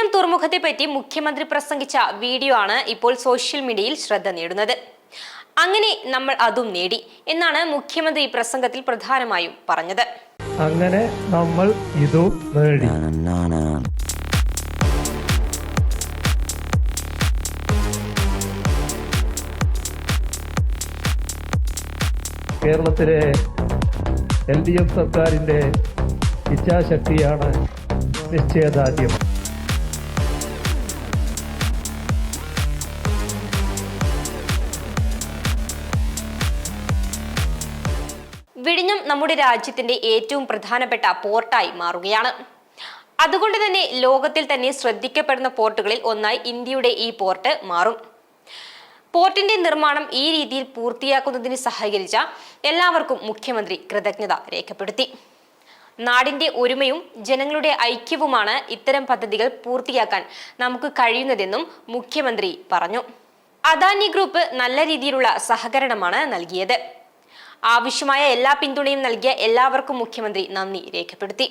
വിഴിഞ്ഞം തുറമുഖത്തെപ്പറ്റി മുഖ്യമന്ത്രി പ്രസംഗിച്ച വീഡിയോ ആണ് ഇപ്പോൾ സോഷ്യൽ മീഡിയയിൽ ശ്രദ്ധ നേടുന്നത്. അങ്ങനെ നമ്മൾ അതും നേടി എന്നാണ് മുഖ്യമന്ത്രി പ്രസംഗത്തിൽ പ്രധാനമായും പറഞ്ഞത്. അങ്ങനെ നമ്മൾ ഇതും നേടി. കേരളത്തിലെ LDF സർക്കാരിന്റെ ഇച്ഛാശക്തിയാണ് നിശ്ചയദാർഢ്യം. വിഴിഞ്ഞം നമ്മുടെ രാജ്യത്തിന്റെ ഏറ്റവും പ്രധാനപ്പെട്ട പോർട്ടായി മാറുകയാണ്. അതുകൊണ്ട് തന്നെ ലോകത്തിൽ തന്നെ ശ്രദ്ധിക്കപ്പെടുന്ന പോർട്ടുകളിൽ ഒന്നായി ഇന്ത്യയുടെ ഈ പോർട്ട് മാറും. പോർട്ടിന്റെ നിർമ്മാണം ഈ രീതിയിൽ പൂർത്തിയാക്കുന്നതിന് സഹകരിച്ച എല്ലാവർക്കും മുഖ്യമന്ത്രി കൃതജ്ഞത രേഖപ്പെടുത്തി. നാടിന്റെ ഒരുമയും ജനങ്ങളുടെ ഐക്യവുമാണ് ഇത്തരം പദ്ധതികൾ പൂർത്തിയാക്കാൻ നമുക്ക് കഴിയുന്നതെന്നും മുഖ്യമന്ത്രി പറഞ്ഞു. അദാനി ഗ്രൂപ്പ് നല്ല രീതിയിലുള്ള സഹകരണമാണ് നൽകിയത്. ആവശ്യമായ എല്ലാ പിന്തുണയും നൽകിയ എല്ലാവർക്കും മുഖ്യമന്ത്രി നന്ദി രേഖപ്പെടുത്തി.